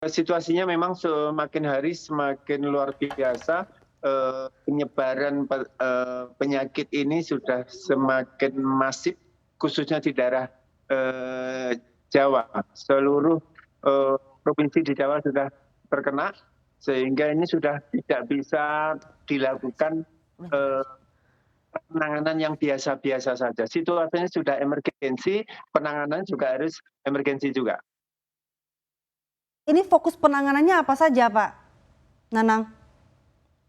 Situasinya memang semakin hari semakin luar biasa. Penyebaran penyakit ini sudah semakin masif, khususnya di daerah Jawa. Seluruh provinsi di Jawa sudah terkena, sehingga ini sudah tidak bisa dilakukan penanganan yang biasa-biasa saja. Situasinya sudah emergensi, penanganan juga harus emergensi juga. Ini fokus penanganannya apa saja, Pak Nanang?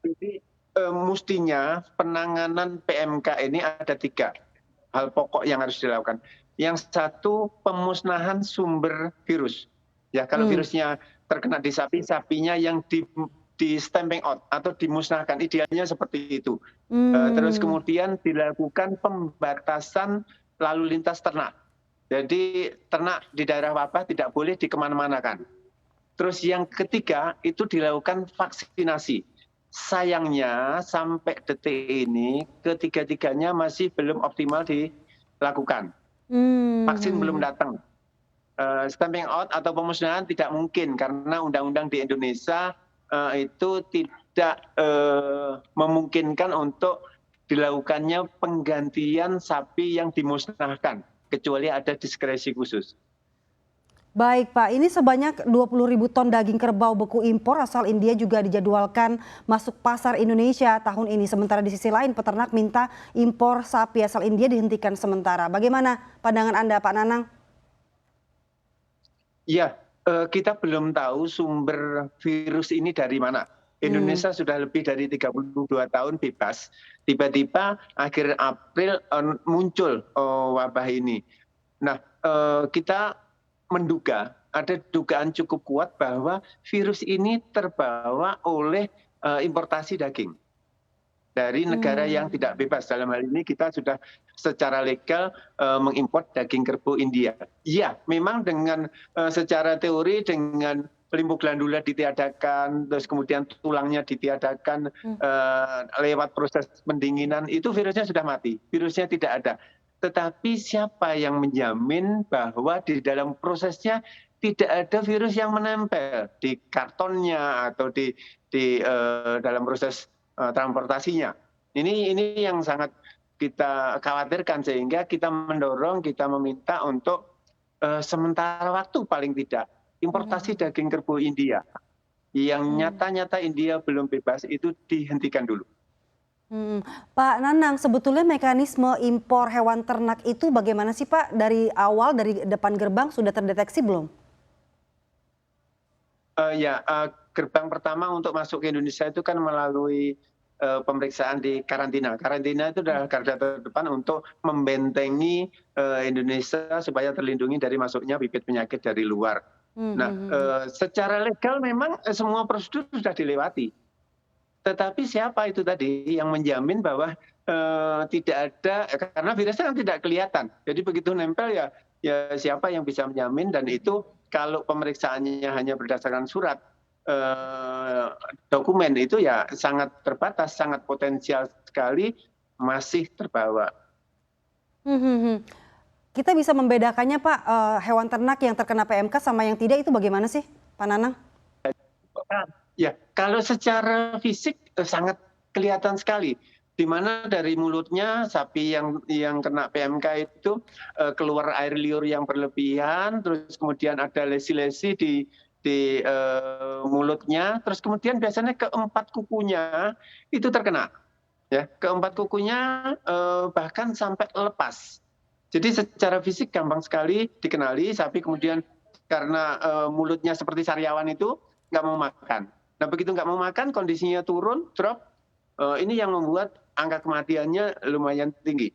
Jadi mestinya penanganan PMK ini ada 3 hal pokok yang harus dilakukan. Yang satu, pemusnahan sumber virus. Ya, kalau virusnya terkena di sapi, sapinya yang di stamping out atau dimusnahkan, idealnya seperti itu. Terus kemudian dilakukan pembatasan lalu lintas ternak. Jadi ternak di daerah wabah tidak boleh dikemana-manakan. Terus yang ketiga itu dilakukan vaksinasi. Sayangnya sampai detik ini ketiga-tiganya masih belum optimal dilakukan. Vaksin belum datang. Stamping out atau pemusnahan tidak mungkin karena undang-undang di Indonesia itu tidak memungkinkan untuk dilakukannya penggantian sapi yang dimusnahkan, kecuali ada diskresi khusus. Baik Pak, ini sebanyak 20.000 ton daging kerbau beku impor asal India juga dijadwalkan masuk pasar Indonesia tahun ini. Sementara di sisi lain peternak minta impor sapi asal India dihentikan sementara. Bagaimana pandangan Anda Pak Nanang? Ya, kita belum tahu sumber virus ini dari mana. Indonesia sudah lebih dari 32 tahun bebas. Tiba-tiba akhir April muncul wabah ini. Nah, kita menduga, ada dugaan cukup kuat bahwa virus ini terbawa oleh importasi daging dari negara yang tidak bebas. Dalam hal ini kita sudah secara legal mengimpor daging kerbau India. Iya, memang dengan secara teori dengan limbuk glandula ditiadakan, terus kemudian tulangnya ditiadakan lewat proses pendinginan, itu virusnya sudah mati, virusnya tidak ada. Tetapi siapa yang menjamin bahwa di dalam prosesnya tidak ada virus yang menempel di kartonnya atau di dalam proses transportasinya. Ini yang sangat kita khawatirkan, sehingga kita mendorong, kita meminta untuk sementara waktu paling tidak importasi daging kerbau India yang nyata-nyata India belum bebas itu dihentikan dulu. Pak Nanang, sebetulnya mekanisme impor hewan ternak itu bagaimana sih Pak? Dari awal, dari depan gerbang sudah terdeteksi belum? Gerbang pertama untuk masuk ke Indonesia itu kan melalui pemeriksaan di karantina. Karantina itu adalah garda terdepan untuk membentengi Indonesia supaya terlindungi dari masuknya bibit penyakit dari luar. Nah, secara legal memang semua prosedur sudah dilewati. Tetapi siapa itu tadi yang menjamin bahwa tidak ada, karena virusnya kan tidak kelihatan. Jadi begitu nempel ya siapa yang bisa menjamin, dan itu kalau pemeriksaannya hanya berdasarkan surat dokumen itu ya sangat terbatas, sangat potensial sekali masih terbawa. Kita bisa membedakannya Pak, hewan ternak yang terkena PMK sama yang tidak itu bagaimana sih Pak Nanang? Ya, kalau secara fisik sangat kelihatan sekali, di mana dari mulutnya sapi yang kena PMK itu keluar air liur yang berlebihan, terus kemudian ada lesi-lesi di mulutnya, terus kemudian biasanya keempat kukunya itu terkena, ya, keempat kukunya bahkan sampai lepas. Jadi secara fisik gampang sekali dikenali sapi, kemudian karena mulutnya seperti sariawan itu nggak mau makan. Nah, begitu nggak mau makan, kondisinya turun, drop, ini yang membuat angka kematiannya lumayan tinggi.